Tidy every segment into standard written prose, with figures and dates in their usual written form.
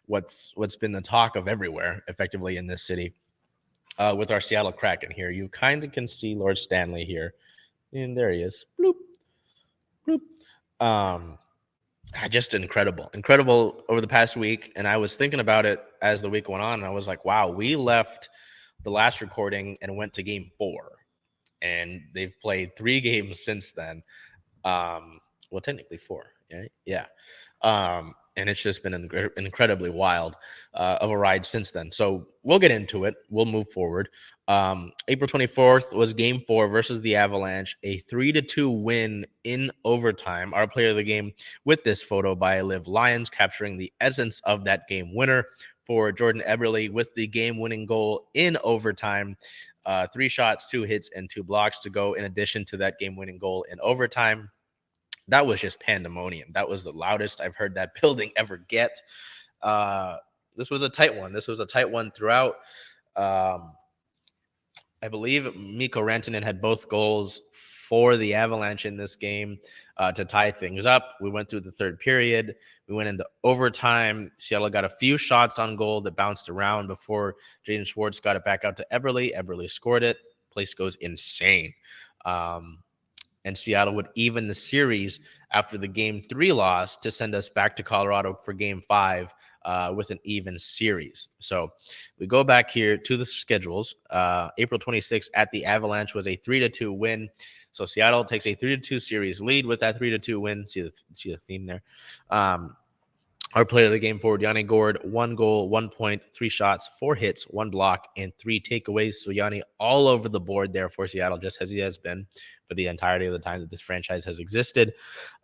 what's been the talk of everywhere, effectively, in this city, with our Seattle Kraken here. You kind of can see Lord Stanley here. And there he is. Bloop, bloop. Just incredible over the past week. And I was thinking about it as the week went on, and I was like, wow, we left the last recording and went to game 4. And they've played 3 games since then. Well, technically 4. Yeah. And it's just been incredibly wild of a ride since then. So we'll get into it. We'll move forward. April 24th was game 4 versus the Avalanche, a 3-2 win in overtime. Our player of the game with this photo by Liv Lyons, capturing the essence of that game winner for Jordan Eberle with the game-winning goal in overtime. 3 shots, 2 hits, and 2 blocks to go in addition to that game-winning goal in overtime. That was just pandemonium. That was the loudest I've heard that building ever get. This was a tight one. This was a tight one throughout. I believe Mikko Rantanen had both goals for the Avalanche in this game to tie things up. We went through the third period. We went into overtime. Seattle got a few shots on goal that bounced around before Jaden Schwartz got it back out to Eberle. Eberle scored it. Place goes insane. And Seattle would even the series after the Game 3 loss to send us back to Colorado for Game 5 with an even series. So we go back here to the schedules. April 26th at the Avalanche was a 3-2 win. So Seattle takes a 3-2 series lead with that 3-2 win. See the theme there. Our player of the game forward, Yanni Gourde, 1 goal, 1 point, 3 shots, 4 hits, 1 block, and 3 takeaways. So Yanni all over the board there for Seattle, just as he has been for the entirety of the time that this franchise has existed.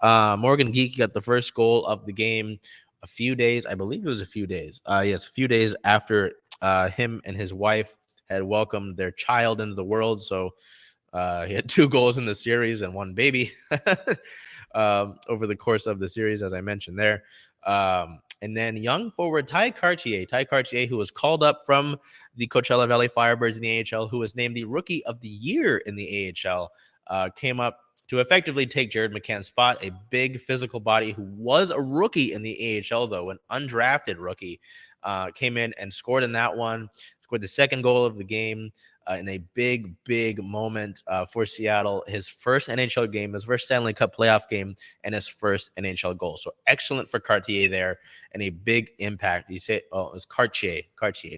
Morgan Geekie got the first goal of the game a few days, I believe it was a few days. Yes, a few days after him and his wife had welcomed their child into the world. So he had 2 goals in the series and 1 baby over the course of the series, as I mentioned there. And then young forward Ty Cartier, who was called up from the Coachella Valley Firebirds in the AHL, who was named the Rookie of the Year in the AHL, came up to effectively take Jared McCann's spot, a big physical body who was a rookie in the AHL, though, an undrafted rookie, came in and scored in that one, scored the second goal of the game in a big moment for Seattle. His first NHL game, his first Stanley Cup playoff game, and his first NHL goal. So excellent for Cartier there, and a big impact. You say, oh, it's Cartier,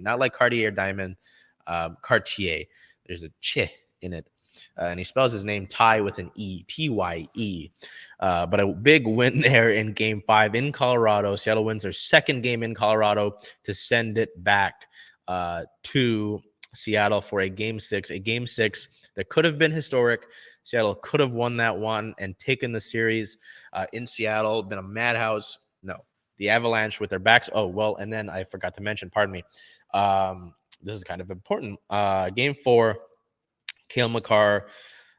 not like Cartier Diamond, Cartier. There's a ch in it. And he spells his name Ty with an E, Tye. But a big win there in Game 5 in Colorado. Seattle wins their second game in Colorado to send it back to Seattle for a Game 6 that could have been historic. Seattle could have won that one and taken the series in Seattle. Been a madhouse. No, the Avalanche with their backs. Oh, well, and then I forgot to mention, pardon me. This is kind of important. Game 4. Cale Makar,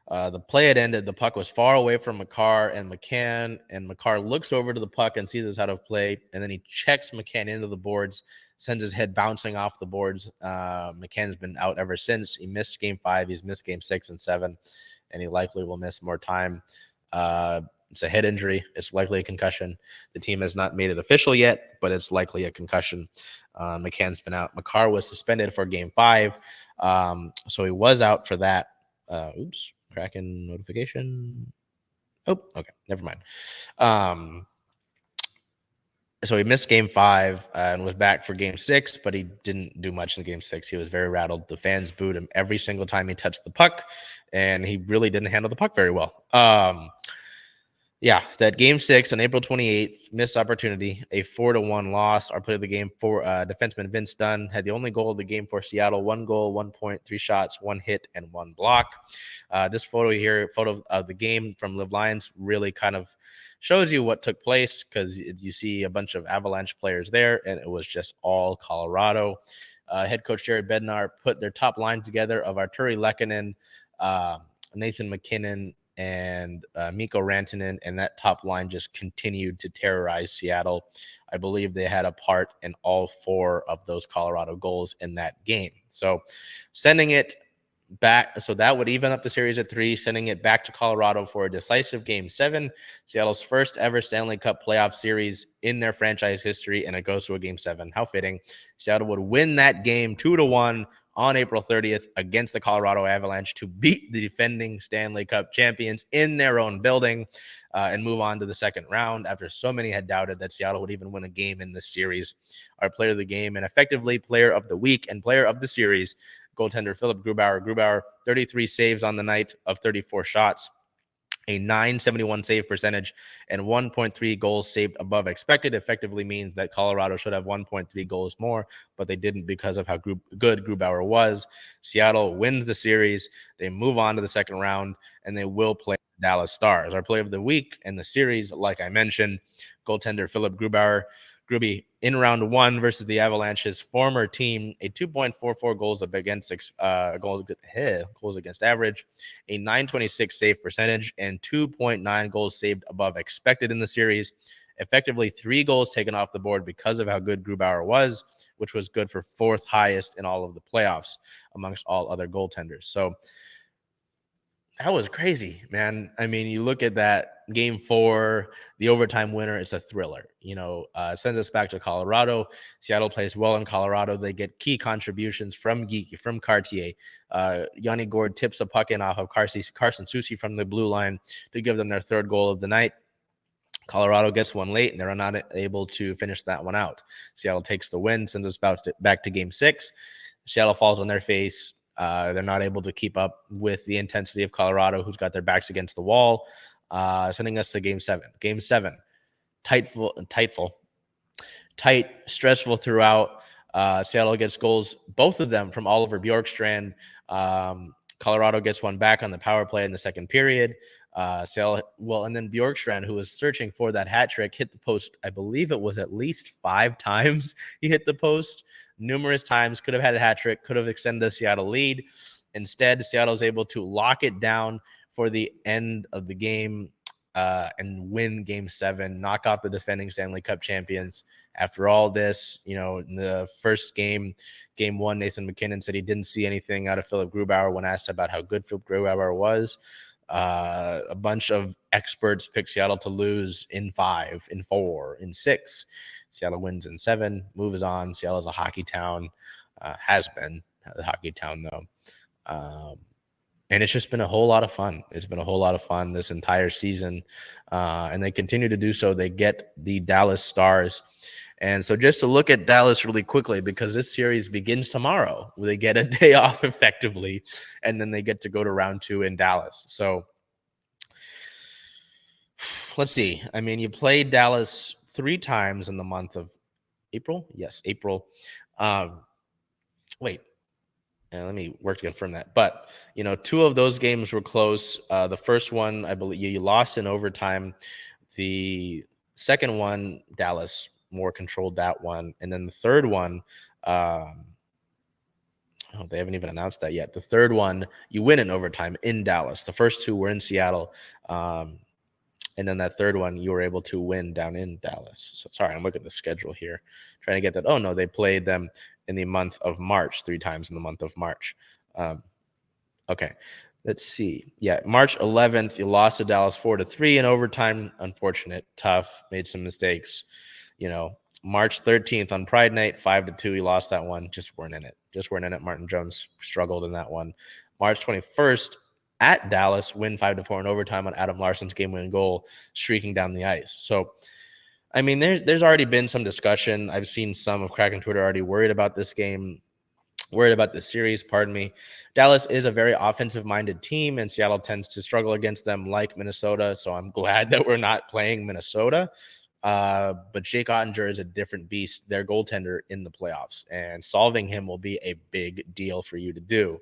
the play had ended. The puck was far away from Makar and McCann, and Makar looks over to the puck and sees this out of play, and then he checks McCann into the boards, sends his head bouncing off the boards. McCann's been out ever since. He missed Game 5. He's missed Game 6 and 7, and he likely will miss more time. It's a head injury. It's likely a concussion. The team has not made it official yet, but it's likely a concussion. McCann's been out. Makar was suspended for Game 5, so he was out for that. Oops, Kraken notification. Oh, okay, never mind. So he missed Game 5 and was back for Game 6, but he didn't do much in Game 6. He was very rattled. The fans booed him every single time he touched the puck, and he really didn't handle the puck very well. Yeah, that Game 6 on April 28th, missed opportunity, a 4-1 loss. Our player of the game for defenseman Vince Dunn had the only goal of the game for Seattle. 1 goal, 1 point, 3 shots, 1 hit, and 1 block. This photo here, photo of the game from Liv Lyons, really kind of shows you what took place, because you see a bunch of Avalanche players there, and it was just all Colorado. Head coach Jared Bednar put their top line together of Arturi Lehkonen, Nathan McKinnon, and Mikko Rantanen, and that top line just continued to terrorize Seattle. I believe they had a part in all 4 of those Colorado goals in that game. So sending it back. So that would even up the series at 3, sending it back to Colorado for a decisive Game 7. Seattle's first ever Stanley Cup playoff series in their franchise history, and it goes to a Game 7. How fitting. Seattle would win that game 2-1 on April 30th against the Colorado Avalanche to beat the defending Stanley Cup champions in their own building and move on to the second round after so many had doubted that Seattle would even win a game in this series. Our player of the game and effectively player of the week and player of the series, goaltender Philip Grubauer. Grubauer, 33 saves on the night of 34 shots, a .971 save percentage, and 1.3 goals saved above expected. Effectively means that Colorado should have 1.3 goals more, but they didn't because of how good Grubauer was. Seattle wins the series. They move on to the second round, and they will play the Dallas Stars. Our player of the week in the series, like I mentioned, goaltender Philip Grubauer. Gruby in round 1 versus the Avalanche's former team, a 2.44 goals against average, a .926 save percentage, and 2.9 goals saved above expected in the series. Effectively 3 goals taken off the board because of how good Grubauer was, which was good for 4th highest in all of the playoffs amongst all other goaltenders. So that was crazy, man. I mean, you look at that Game 4, the overtime winner. It's a thriller. Sends us back to Colorado. Seattle plays well in Colorado. They get key contributions from Geeky, from Cartier. Yanni Gourde tips a puck in off of Carson Soucy from the blue line to give them their 3rd goal of the night. Colorado gets one late, and they're not able to finish that one out. Seattle takes the win, sends us back to Game 6. Seattle falls on their face. They're not able to keep up with the intensity of Colorado, who's got their backs against the wall, sending us to Game 7. Game 7, tight, stressful throughout. Seattle gets goals, both of them from Oliver Bjorkstrand. Colorado gets one back on the power play in the second period. And then Bjorkstrand, who was searching for that hat trick, hit the post. I believe it was at least 5 times he hit the post. Numerous times, could have had a hat trick, could have extended the Seattle lead. Instead, Seattle's able to lock it down for the end of the game and win Game 7, knock out the defending Stanley Cup champions. After all this, in the first game, Game 1, Nathan MacKinnon said he didn't see anything out of Philip Grubauer when asked about how good Philip Grubauer was. A bunch of experts picked Seattle to lose in 5, in 4, in 6. Seattle wins in 7, moves on. Seattle is a hockey town, has been a hockey town, though. And it's just been a whole lot of fun. It's been a whole lot of fun this entire season. And they continue to do so. They get the Dallas Stars. And so just to look at Dallas really quickly, because this series begins tomorrow, they get a day off effectively, and then they get to go to round 2 in Dallas. So let's see. I mean, you played Dallas 3 times in the month of April. Yes, April. Let me work to confirm that. But, 2 of those games were close. The first one, I believe you lost in overtime. The second one, Dallas more controlled that one. And then the third one, they haven't even announced that yet. The third one, you win in overtime in Dallas. The first 2 were in Seattle. And then that third one, you were able to win down in Dallas. So sorry, I'm looking at the schedule here, trying to get that. Oh, no, they played them in the month of March, 3 times in the month of March. Okay, let's see. Yeah, March 11th, you lost to Dallas 4-3 in overtime. Unfortunate, tough, made some mistakes. March 13th on Pride Night, 5-2, you lost that one. Just weren't in it. Martin Jones struggled in that one. March 21st, at Dallas, win 5-4 in overtime on Adam Larson's game-winning goal, streaking down the ice. So, I mean, there's already been some discussion. I've seen some of Kraken Twitter already worried about this game, worried about this series, pardon me. Dallas is a very offensive-minded team, and Seattle tends to struggle against them like Minnesota, so I'm glad that we're not playing Minnesota. But Jake Ottinger is a different beast, their goaltender in the playoffs, and solving him will be a big deal for you to do.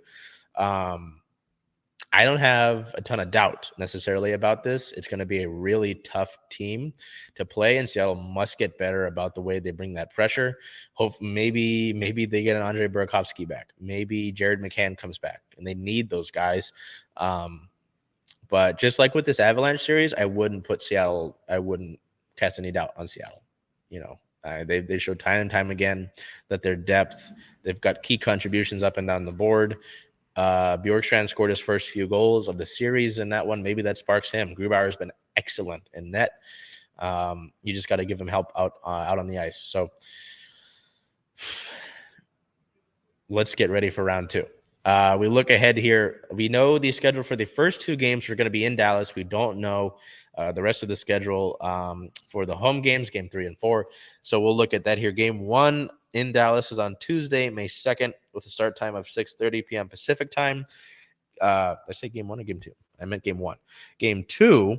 I don't have a ton of doubt necessarily about this. It's going to be a really tough team to play, and Seattle must get better about the way they bring that pressure. Hope maybe they get an Andre Burakovsky back. Maybe Jared McCann comes back, and they need those guys. But just like with this Avalanche series, I wouldn't cast any doubt on Seattle. They showed time and time again that their depth, they've got key contributions up and down the board. Bjorkstrand scored his first few goals of the series in that one. Maybe that sparks him. Grubauer has been excellent in net. You just got to give him help out on the ice. So let's get ready for round 2. We look ahead here. We know the schedule for the first 2 games are going to be in Dallas. We don't know the rest of the schedule for the home games, game 3 and 4. So we'll look at that here. Game 1 in Dallas is on Tuesday, May 2nd, with a start time of 6:30 p.m. Pacific time. I say game 1 or game 2? I meant game 1. Game 2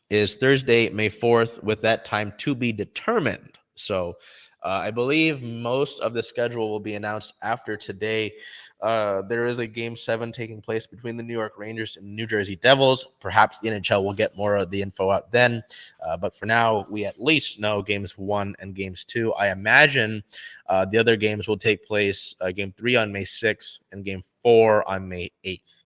is Thursday, May 4th, with that time to be determined. So I believe most of the schedule will be announced after today. There is a game 7 taking place between the New York Rangers and New Jersey Devils. Perhaps the NHL will get more of the info out then. But for now, we at least know games 1 and games 2. I imagine the other games will take place game 3 on May 6th and game 4 on May 8th.